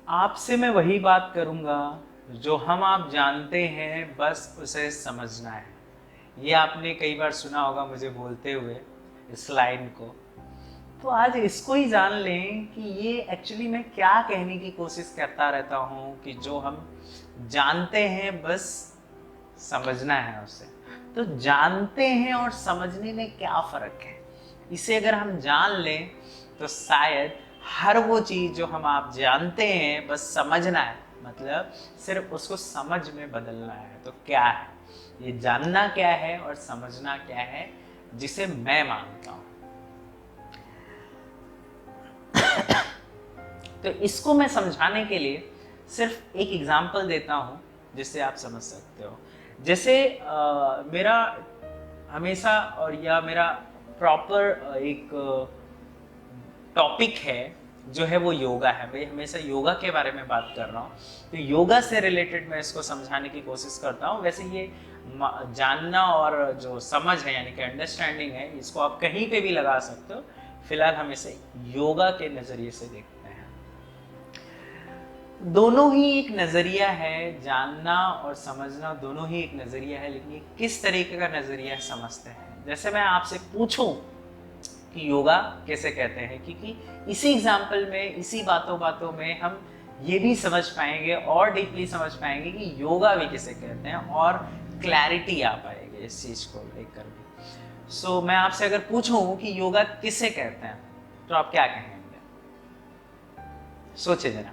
आपसे मैं वही बात करूंगा जो हम आप जानते हैं, बस उसे समझना है। ये आपने कई बार सुना होगा मुझे बोलते हुए इस लाइन को। तो आज इसको ही जान लें कि ये एक्चुअली मैं क्या कहने की कोशिश करता रहता हूँ कि जो हम जानते हैं बस समझना है उसे। तो जानते हैं और समझने में क्या फर्क है, इसे अगर हम जान लें तो शायद हर वो चीज जो हम आप जानते हैं बस समझना है, मतलब सिर्फ उसको समझ में बदलना है। तो क्या है ये जानना, क्या है और समझना क्या है, जिसे मैं मानता हूं। तो इसको मैं समझाने के लिए सिर्फ एक एग्जांपल देता हूं जिससे आप समझ सकते हो। जैसे मेरा हमेशा और या मेरा प्रॉपर एक टॉपिक है जो है वो योगा है। भाई हमेशा योगा के बारे में बात कर रहा हूँ, तो योगा से रिलेटेड मैं इसको समझाने की कोशिश करता हूँ। वैसे ये जानना और जो समझ है यानी कि अंडरस्टैंडिंग है, इसको आप कहीं पे भी लगा सकते हो। फिलहाल हम इसे योगा के नज़रिए से देखते हैं। दोनों ही एक नज़रिया है, जानना और समझना दोनों ही एक नज़रिया है, लेकिन ये किस तरीके का नज़रिया है समझते हैं। जैसे मैं आपसे पूछूं कि योगा कैसे कहते हैं, क्योंकि इसी एग्जाम्पल में, इसी बातों बातों में हम ये भी समझ पाएंगे और डीपली समझ पाएंगे कि योगा भी किसे कहते हैं, और क्लैरिटी आ पाएगी इस चीज को लेकर भी। सो मैं आपसे अगर पूछूं कि योगा किसे कहते हैं तो आप क्या कहेंगे? सोचे जरा,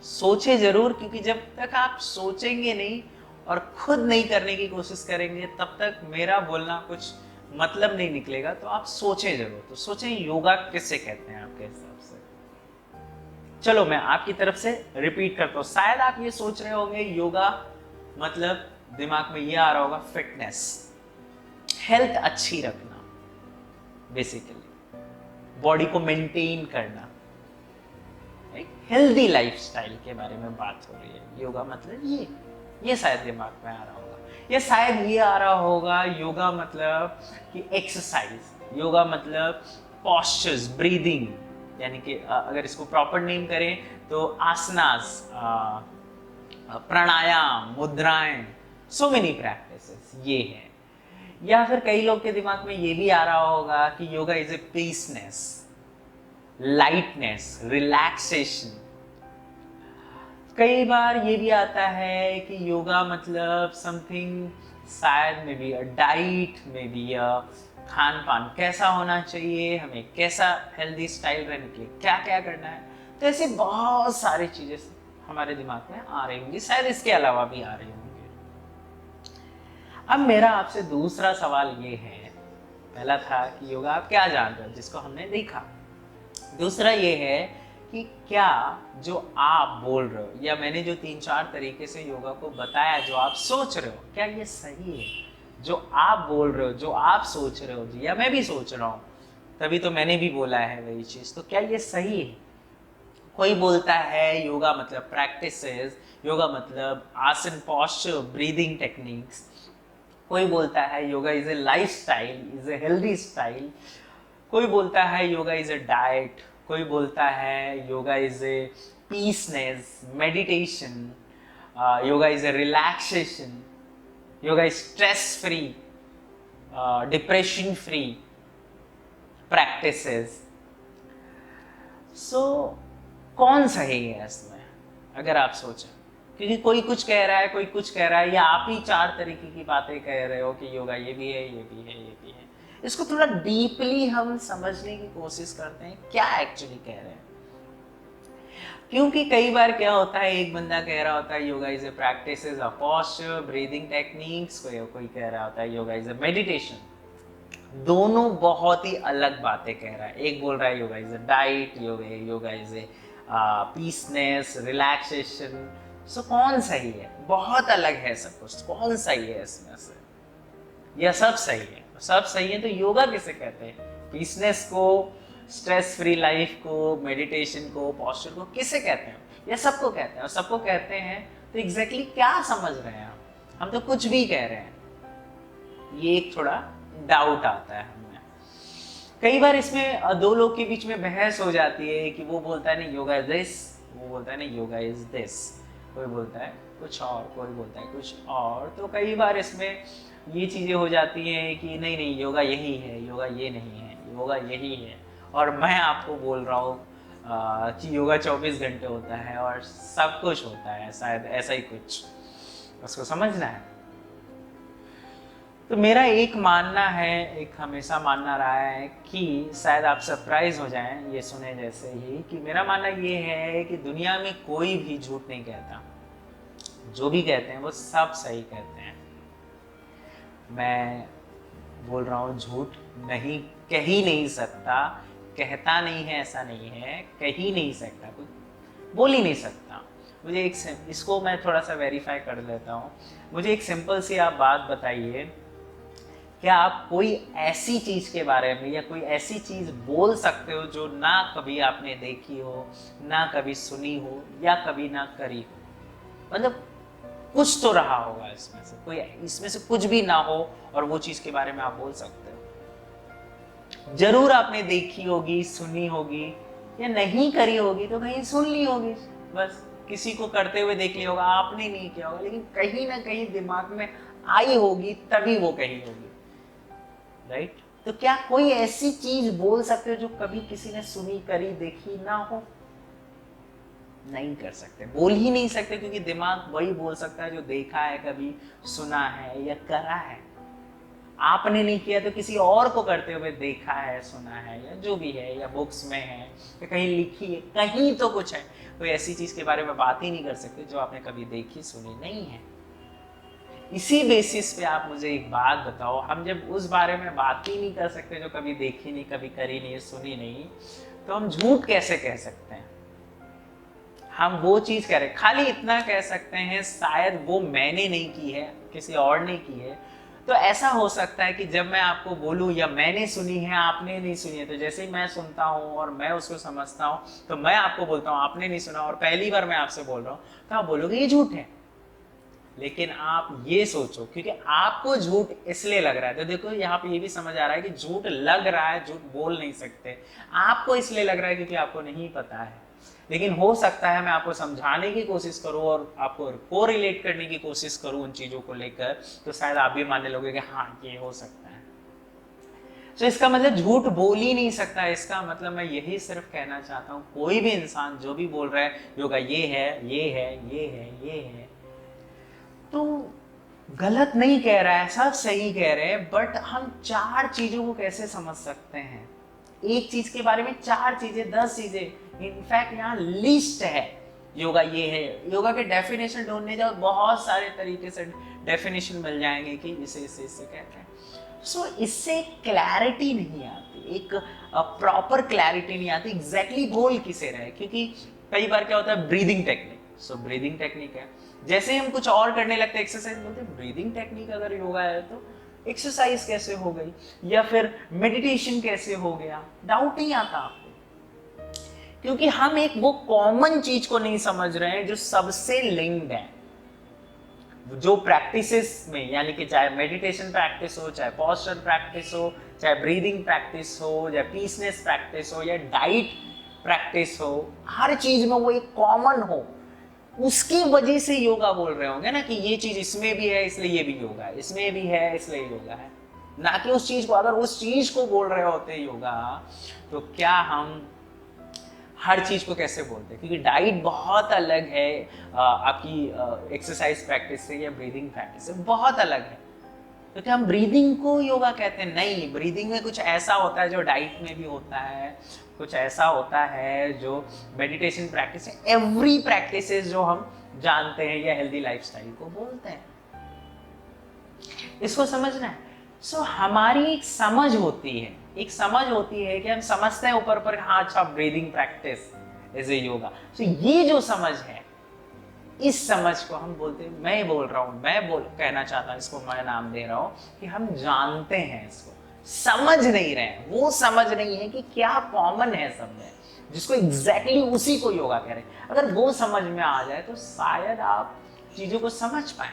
सोचे जरूर, क्योंकि जब तक आप सोचेंगे नहीं और खुद नहीं करने की कोशिश करेंगे तब तक मेरा बोलना कुछ मतलब नहीं निकलेगा। तो आप सोचें जरूर। तो सोचें योगा किसे कहते हैं आपके हिसाब से। चलो मैं आपकी तरफ से रिपीट करता हूं। शायद आप ये सोच रहे होंगे योगा मतलब दिमाग में ये आ रहा होगा फिटनेस, हेल्थ अच्छी रखना, बेसिकली बॉडी को मेंटेन करना, एक हेल्दी लाइफस्टाइल के बारे में बात हो रही है। योगा मतलब ये शायद दिमाग में आ रहा होगा। या शायद ये आ रहा होगा योगा मतलब कि एक्सरसाइज, योगा मतलब पॉस्चर्स, ब्रीदिंग, यानी कि अगर इसको प्रॉपर नेम करें तो आसनास, प्राणायाम, मुद्राएं, सो मेनी प्रैक्टिसेस ये है। या फिर कई लोग के दिमाग में ये भी आ रहा होगा कि yoga is a peaceness, lightness, relaxation. कई बार ये भी आता है कि योगा मतलब समथिंग, शायद में भी अ डाइट, में भी खान पान कैसा होना चाहिए, हमें कैसा हेल्दी स्टाइल रहने के लिए क्या क्या करना है। तो ऐसे बहुत सारी चीजें हमारे दिमाग में आ रही होंगी, शायद इसके अलावा भी आ रही होंगी। अब मेरा आपसे दूसरा सवाल ये है, पहला था कि योगा आप क्या जान रहे हो जिसको हमने देखा, दूसरा ये है कि क्या जो आप बोल रहे हो या मैंने जो 3-4 तरीके से योगा को बताया, जो आप सोच रहे हो, क्या ये सही है? जो आप बोल रहे हो, जो आप सोच रहे हो या मैं भी सोच रहा हूँ, तभी तो मैंने भी बोला है वही चीज। तो क्या ये सही है? कोई बोलता है योगा मतलब प्रैक्टिसेस, योगा मतलब आसन, पोस्चर, ब्रीदिंग टेक्निक्स। कोई बोलता है yoga is A life style, is a healthy style. कोई बोलता है योगा इज ए डाइट। कोई बोलता है yoga is a peaceness, meditation. Yoga is a relaxation. Yoga is stress free, depression free practices. So कौन सही है इसमें अगर आप सोचें? क्योंकि कोई कुछ कह रहा है, कोई कुछ कह रहा है, या आप ही 4 तरीके की बातें कह रहे हो कि योगा ये भी है, ये भी है, ये भी है। इसको थोड़ा डीपली हम समझने की कोशिश करते हैं, क्या एक्चुअली कह रहे हैं। क्योंकि कई बार क्या होता है, एक बंदा कह रहा होता है yoga is A practice, a posture, breathing techniques, कोई कह रहा होता है योगा इज ए मेडिटेशन। दोनों बहुत ही अलग बातें कह रहा है। एक बोल रहा है yoga is a diet, yoga is a peaceness, relaxation. So कौन सही है? बहुत अलग है सब कुछ। कौन सही है इसमें से? यह सब सही है। सब सही है तो योगा किसे कहते हैं? पीसनेस को, स्ट्रेस फ्री लाइफ को, मेडिटेशन को, पोस्चर को किसे कहते हैं? ये सबको कहते हैं। और सबको कहते हैं तो एग्जैक्टली क्या समझ रहे हैं हम तो कुछ भी कह रहे हैं। ये एक थोड़ा डाउट आता है हमें। कई बार इसमें दो लोग के बीच में बहस हो जाती है कि वो बोलता है नहीं योगा इज दिस, वो बोलता है ना योगा इज दिस, कोई बोलता है कुछ और, कोई बोलता है कुछ और। तो कई बार इसमें ये चीज़ें हो जाती हैं कि नहीं नहीं योगा यही है, योगा ये नहीं है, योगा यही है। और मैं आपको बोल रहा हूँ कि योगा 24 घंटे होता है और सब कुछ होता है, शायद ऐसा ही कुछ, उसको समझना है। तो मेरा एक मानना है, एक हमेशा मानना रहा है कि शायद आप सरप्राइज हो जाएं ये सुने जैसे ही, कि मेरा मानना ये है कि दुनिया में कोई भी झूठ नहीं कहता, जो भी कहते हैं वो सब सही कहते हैं। मैं बोल रहा हूँ झूठ नहीं, कह ही नहीं सकता, कहता नहीं है ऐसा नहीं है, कह ही नहीं सकता, कुछ बोल ही नहीं सकता। मुझे एक इसको मैं थोड़ा सा वेरीफाई कर लेता हूँ। मुझे एक सिंपल सी आप बात बताइए, क्या आप कोई ऐसी चीज के बारे में या कोई ऐसी चीज बोल सकते हो जो ना कभी आपने देखी हो, ना कभी सुनी हो, या कभी ना करी हो? मतलब कुछ तो रहा होगा इसमें से, कोई इसमें से कुछ भी ना हो और वो चीज के बारे में आप बोल सकते हो। जरूर आपने देखी होगी, सुनी होगी, या नहीं करी होगी तो कहीं सुन ली होगी, बस किसी को करते हुए देख लिया होगा, आपने नहीं किया होगा, लेकिन कहीं ना कहीं दिमाग में आई होगी तभी वो कही होगी, राइट? तो क्या कोई ऐसी चीज बोल सकते हो जो कभी किसी ने सुनी, करी, देखी ना हो? नहीं कर सकते, बोल ही नहीं सकते, क्योंकि दिमाग वही बोल सकता है जो देखा है, कभी सुना है या करा है। आपने नहीं किया तो किसी और को करते हुए देखा है, सुना है, या जो भी है, या बुक्स में है, या कहीं लिखी है, कहीं तो कुछ है। कोई ऐसी चीज के बारे में बात ही नहीं कर सकते जो आपने कभी देखी, सुनी नहीं है। इसी बेसिस पे आप मुझे एक बात बताओ, हम जब उस बारे में बात ही नहीं कर सकते जो कभी देखी नहीं, कभी करी नहीं, सुनी नहीं, तो हम झूठ कैसे कह सकते हैं? हम वो चीज कह रहे, खाली इतना कह सकते हैं शायद वो मैंने नहीं की है, किसी और ने की है। तो ऐसा हो सकता है कि जब मैं आपको बोलूं या मैंने सुनी है, आपने नहीं सुनी है, तो जैसे ही मैं सुनता हूं और मैं उसको समझता हूं तो मैं आपको बोलता हूं आपने नहीं सुना, और पहली बार मैं आपसे बोल रहा हूं तो आप बोलोगे ये झूठ है। लेकिन आप ये सोचो, क्योंकि आपको झूठ इसलिए लग रहा है, तो देखो यहाँ पे ये भी समझ आ रहा है कि झूठ लग रहा है, झूठ बोल नहीं सकते। आपको इसलिए लग रहा है क्योंकि आपको नहीं पता है। लेकिन हो सकता है मैं आपको समझाने की कोशिश करूं और आपको को रिलेट करने की कोशिश करूं उन चीजों को लेकर, तो शायद आप भी मानने लोगे कि हाँ ये हो सकता है। तो इसका मतलब झूठ बोल ही नहीं सकता, इसका मतलब मैं यही सिर्फ कहना चाहता हूँ, कोई भी इंसान जो भी बोल रहा है योगा ये है, ये है, ये है, ये है, तो गलत नहीं कह रहा है, सब सही कह रहे हैं। बट हम 4 चीजों को कैसे समझ सकते हैं? एक चीज के बारे में 4 चीजें, 10 चीजें, इनफैक्ट यहाँ लिस्ट है। योगा ये है, योगा के डेफिनेशन ढूंढने जाओ, बहुत सारे तरीके से डेफिनेशन मिल जाएंगे कि इसे इसे इसे कहते हैं। सो इससे क्लैरिटी नहीं आती, एक प्रॉपर क्लैरिटी नहीं आती एग्जैक्टली बोल किसे रहे। क्योंकि कई बार क्या होता है, breathing technique, so breathing technique है, जैसे हम कुछ और करने लगते हैं, एक्सरसाइज बोलते हैं, ब्रीदिंग टेक्निक अगर योगा है तो एक्सरसाइज कैसे हो गई, या फिर मेडिटेशन कैसे हो गया? डाउट नहीं आता आपको, क्योंकि हम एक वो कॉमन चीज को नहीं समझ रहे हैं जो सबसे लिंक्ड है। जो प्रैक्टिसेस में, यानी कि चाहे मेडिटेशन प्रैक्टिस हो, चाहे पोस्चर प्रैक्टिस हो, चाहे ब्रीदिंग प्रैक्टिस हो, या पीसनेस प्रैक्टिस हो, या डाइट प्रैक्टिस हो, हर चीज में वो एक कॉमन हो, उसकी वजह से योगा बोल रहे होंगे ना कि ये चीज इसमें भी है इसलिए ये भी योगा है, इसमें भी है इसलिए योगा है, ना कि उस चीज को। अगर उस चीज को बोल रहे होते योगा, तो क्या हम हर चीज को कैसे बोलते? क्योंकि डाइट बहुत अलग है आपकी एक्सरसाइज प्रैक्टिस से या ब्रीदिंग प्रैक्टिस से, बहुत अलग है। तो क्या हम ब्रीदिंग को योगा कहते हैं? नहीं, ब्रीदिंग में कुछ ऐसा होता है जो डाइट में भी होता है, कुछ ऐसा होता है जो मेडिटेशन प्रैक्टिस है, एवरी प्रैक्टिसेस जो हम जानते हैं या हेल्दी लाइफस्टाइल को बोलते हैं। इसको समझना है। सो हमारी एक समझ होती है, एक समझ होती है कि हम समझते हैं ऊपर पर, हाँ अच्छा breathing practice is a yoga. So ये जो समझ है, इस समझ को हम बोलते हैं, मैं बोल रहा हूँ, कहना चाहता हूँ, इसको मैं नाम दे रहा हूँ कि हम जानते हैं, इसको समझ नहीं रहे हैं। वो समझ नहीं है कि क्या कॉमन है सब में, जिसको एग्जैक्टली उसी को योगा कह रहे हैं। अगर वो समझ में आ जाए तो शायद आप चीजों को समझ पाए।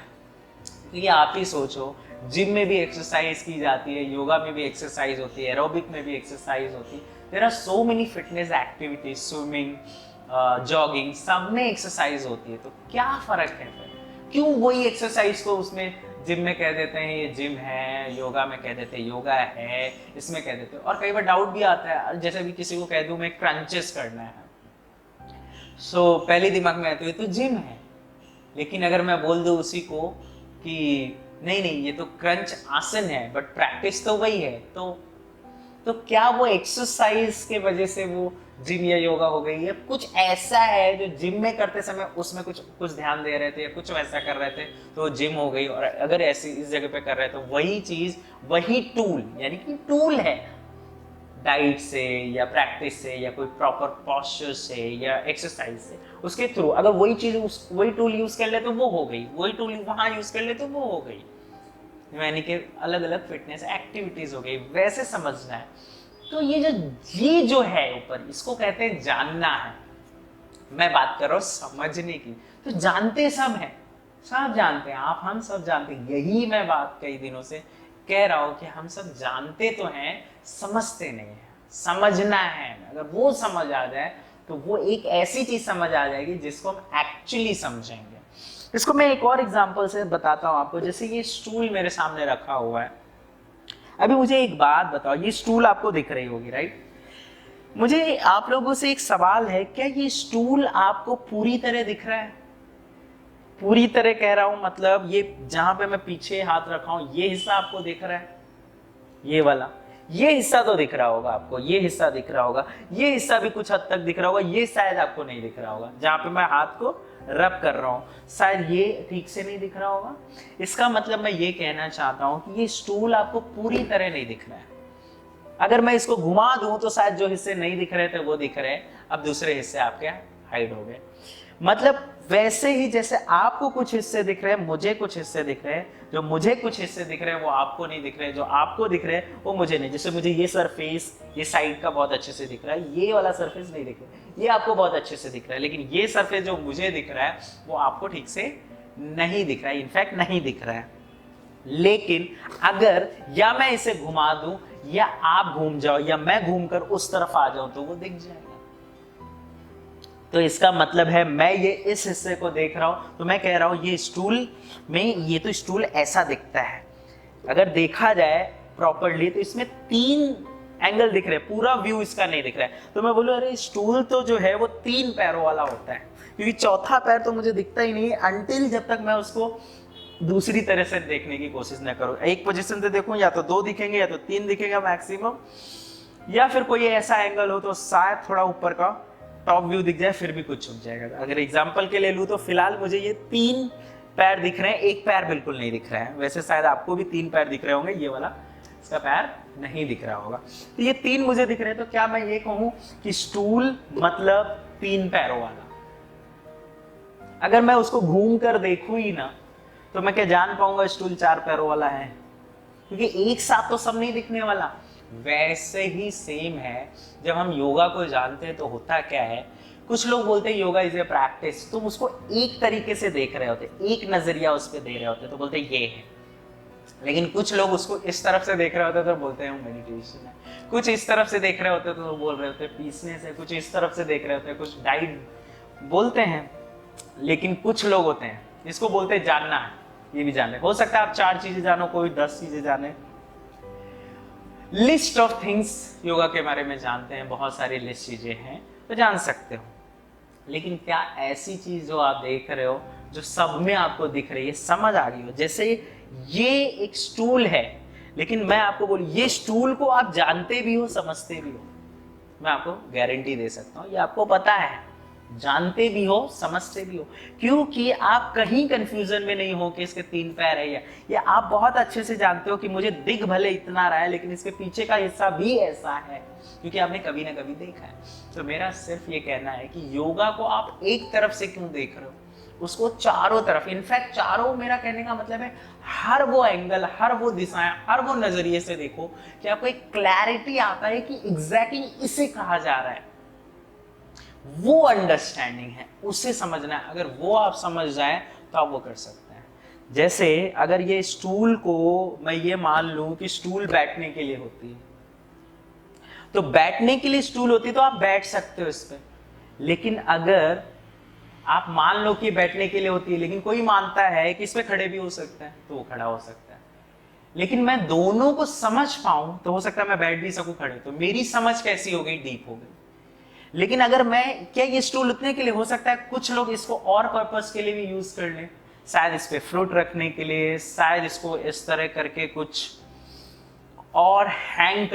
तो ये आप ही सोचो, जिम में भी एक्सरसाइज की जाती है, योगा में भी एक्सरसाइज होती है, एरोबिक में भी एक्सरसाइज होती है। There are so many fitness activities, swimming, jogging, सब में एक्सरसाइज होती है, तो क्या फर्क है फिर? क्यों वही एक्सरसाइज को उसमें जिम में कह देते हैं ये जिम है, योगा में कह देते हैं योगा है, इसमें कह देते हैं। और कई बार डाउट भी आता है, जैसे भी किसी को कह दूं मैं क्रंचेस करना है, सो पहले दिमाग में आते हुए तो जिम है, लेकिन अगर मैं बोल दूं उसी को कि नहीं नहीं ये तो क्रंच आसन है, बट प्रैक्टिस तो वही है, तो क्या वो एक्सरसाइज के वजह से वो जिम या योगा हो गई है? कुछ ऐसा है जो जिम में करते समय उसमें कुछ ध्यान दे रहे थे या कुछ वैसा कर रहे थे तो जिम हो गई, और अगर ऐसी इस जगह पे कर रहे हैं तो वही चीज, वही टूल, यानी कि टूल है डाइट से या प्रैक्टिस से या कोई प्रॉपर पॉस्चर से या एक्सरसाइज से, उसके थ्रू अगर वही चीज वही टूल यूज कर ले तो वो हो गई, वही टूल वहां यूज कर ले तो वो हो गई, यानी कि अलग अलग फिटनेस एक्टिविटीज हो गई, वैसे समझना है। तो ये जो है ऊपर, इसको कहते हैं जानना है। मैं बात कर रहा हूं समझने की, तो जानते सब हैं, सब जानते हैं, आप हम सब जानते हैं। यही मैं बात कई दिनों से कह रहा हूं कि हम सब जानते तो हैं, समझते नहीं है। समझना है, अगर वो समझ आ जाए तो वो एक ऐसी चीज समझ आ जाएगी जिसको हम एक्चुअली समझेंगे। इसको मैं एक और एग्जांपल से बताता हूं आपको। जैसे ये स्टूल मेरे सामने रखा हुआ है, अभी मुझे एक बात बताओ, ये स्टूल आपको दिख रही होगी, राइट? मुझे आप लोगों से एक सवाल है, क्या ये स्टूल आपको पूरी तरह दिख रहा है? पूरी तरह कह रहा हूं मतलब ये जहां पे मैं पीछे हाथ रखा हूं ये हिस्सा आपको दिख रहा है? ये वाला, ये हिस्सा तो दिख रहा होगा आपको, ये हिस्सा दिख रहा होगा, ये हिस्सा भी कुछ हद तक दिख रहा होगा, ये शायद आपको नहीं दिख रहा होगा, जहां पे मैं हाथ को रब कर रहा हूं शायद ये ठीक से नहीं दिख रहा होगा। इसका मतलब मैं ये कहना चाहता हूं कि ये स्टूल आपको पूरी तरह नहीं दिख रहा है। अगर मैं इसको घुमा दूं तो शायद जो हिस्से नहीं दिख रहे थे वो दिख रहे हैं, अब दूसरे हिस्से आपके हाइड हो गए। मतलब वैसे ही जैसे आपको कुछ हिस्से दिख रहे हैं, मुझे कुछ हिस्से दिख रहे हैं, जो मुझे कुछ हिस्से दिख रहे हैं वो आपको नहीं दिख रहे, जो आपको दिख रहे हैं वो मुझे नहीं। जैसे मुझे ये सरफेस, ये साइड का बहुत अच्छे से दिख रहा है, ये वाला सरफेस नहीं दिख रहा है, ये आपको बहुत अच्छे से दिख रहा है, लेकिन ये सरफेस जो मुझे दिख रहा है वो आपको ठीक से नहीं दिख रहा है, इनफैक्ट नहीं दिख रहा है। लेकिन अगर या मैं इसे घुमा दूं या आप घूम जाओ या मैं घूमकर उस तरफ आ जाऊं तो वो दिख जाएगा। तो इसका मतलब है मैं ये इस हिस्से को देख रहा हूं तो मैं कह रहा हूं ये स्टूल में, ये तो स्टूल ऐसा दिखता है। अगर देखा जाए प्रॉपर्ली तो इसमें 3 एंगल दिख रहे हैं, पूरा व्यू इसका नहीं दिख रहा है। तो मैं बोलूं अरे स्टूल तो जो है वो 3 पैरों वाला होता है, क्योंकि चौथा पैर तो मुझे दिखता ही नहीं अनटिल जब तक मैं उसको दूसरी तरह से देखने की कोशिश न करूं। एक पोजीशन से देखूं या तो 2 दिखेंगे या तो 3 दिखेगा मैक्सिमम, या फिर कोई ऐसा एंगल हो तो शायद थोड़ा ऊपर का टॉप व्यू दिख जाए, फिर भी कुछ छुप जाएगा। अगर एग्जांपल के लिए लूं तो फिलहाल मुझे ये 3 पैर दिख रहे हैं, एक पैर बिल्कुल नहीं दिख रहा है। वैसे शायद आपको भी 3 पैर दिख रहे होंगे, ये वाला इसका पैर नहीं दिख रहा होगा। तो ये 3 मुझे दिख रहे हैं, तो क्या मैं ये कहूं कि स्टूल मतलब 3 पैरों वाला? अगर मैं उसको घूम कर देखूं ही ना तो मैं क्या जान पाऊंगा स्टूल 4 पैरों वाला है? क्योंकि एक साथ तो सब नहीं दिखने वाला। वैसे ही सेम है जब हम योगा को जानते हैं तो होता क्या है, कुछ लोग बोलते हैं योगा इज ए प्रैक्टिस, तो उसको एक तरीके से देख रहे होते, एक नजरिया उस पर दे रहे होते तो बोलते ये है। लेकिन कुछ लोग उसको इस तरफ से देख रहे होते तो बोलते हैं मेडिटेशन है, कुछ इस तरफ से देख रहे होते तो बोल रहे होते पीसनेस है, कुछ इस तरफ से देख रहे होते कुछ डाइट बोलते हैं। लेकिन कुछ लोग होते हैं इसको बोलते हैं जानना है, ये भी जाने। हो सकता है आप 4 चीजें जानो, कोई 10 चीजें जाने। लिस्ट ऑफ थिंग्स योगा के बारे में जानते हैं, बहुत सारी लिस्ट चीजें हैं तो जान सकते हो। लेकिन क्या ऐसी चीज जो आप देख रहे हो जो सब में आपको दिख रही है, समझ आ रही हो? जैसे ये एक स्टूल है, लेकिन मैं आपको बोलूं ये स्टूल को आप जानते भी हो, समझते भी हो, मैं आपको गारंटी दे सकता हूं ये आपको पता है, जानते भी हो, समझते भी हो, क्योंकि आप कहीं कंफ्यूजन में नहीं हो कि इसके 3 पैर है या आप बहुत अच्छे से जानते हो कि मुझे दिख भले इतना रहा है लेकिन इसके पीछे का हिस्सा भी ऐसा है, क्योंकि आपने कभी ना कभी देखा है। तो मेरा सिर्फ ये कहना है कि योगा को आप एक तरफ से क्यों देख रहे हो, उसको चारों तरफ, इनफैक्ट चारों, मेरा कहने का मतलब है हर वो एंगल, हर वो दिशाएं, हर वो नजरिए से देखो कि आपको एक क्लैरिटी आता है कि एग्जैक्टली इसे कहा जा रहा है। वो अंडरस्टैंडिंग है, उसे समझना है। अगर वो आप समझ जाए तो आप वो कर सकते हैं। जैसे अगर ये स्टूल को मैं ये मान लूं कि स्टूल बैठने के लिए होती है, तो बैठने के लिए स्टूल होती तो आप बैठ सकते हो इस पे, लेकिन अगर आप मान लो कि बैठने के लिए होती है, लेकिन कोई मानता है कि इस पे खड़े भी हो सकता है, तो वो खड़ा हो सकता है। लेकिन मैं दोनों को समझ पाऊं तो हो सकता है मैं बैठ भी सकूं खड़े, तो मेरी समझ कैसी हो गई, डीप हो गई। लेकिन अगर मैं, क्या ये स्टूल उतने के लिए हो सकता है कुछ लोग इसको और पर्पस के लिए भी यूज कर लें, शायद इस पे फ्रूट रखने के लिए, शायद इसको इस तरह करके कुछ और हैंग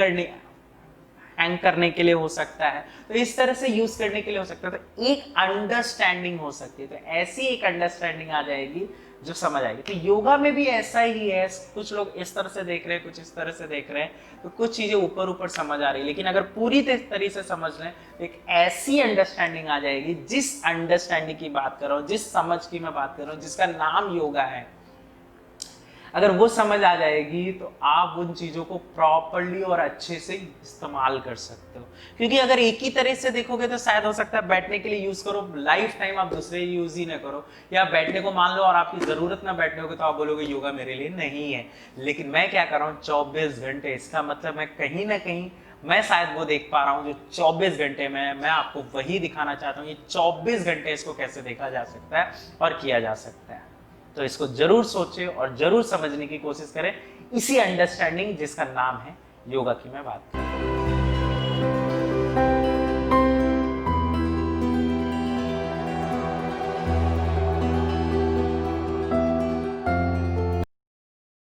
करने के लिए हो सकता है, तो इस तरह से यूज करने के लिए हो सकता है। तो एक अंडरस्टैंडिंग हो सकती है, तो ऐसी एक अंडरस्टैंडिंग आ जाएगी जो समझ आएगी। तो योगा में भी ऐसा ही है, कुछ लोग इस तरह से देख रहे हैं, कुछ इस तरह से देख रहे हैं, तो कुछ चीजें ऊपर ऊपर समझ आ रही है। लेकिन अगर पूरी तरीके से समझ लें तो एक ऐसी अंडरस्टैंडिंग आ जाएगी, जिस अंडरस्टैंडिंग की बात कर रहा हूं, जिस समझ की मैं बात कर रहा हूं, जिसका नाम योगा है, अगर वो समझ आ जाएगी तो आप उन चीजों को प्रॉपरली और अच्छे से इस्तेमाल कर सकते हो। क्योंकि अगर एक ही तरह से देखोगे तो शायद हो सकता है बैठने के लिए यूज करो, लाइफ टाइम आप दूसरे यूज ही ना करो, या बैठने को मान लो और आपकी जरूरत ना बैठने होगी तो आप बोलोगे योगा मेरे लिए नहीं है। लेकिन मैं क्या कर रहा हूँ 24 घंटे, इसका मतलब मैं कहीं ना कहीं मैं शायद वो देख पा रहा हूँ जो 24 घंटे में मैं आपको वही दिखाना चाहता हूँ। ये 24 घंटे इसको कैसे देखा जा सकता है और किया जा सकता है। तो इसको जरूर सोचें और जरूर समझने की कोशिश करें, इसी अंडरस्टैंडिंग जिसका नाम है योगा की मैं बात कर रहा हूं।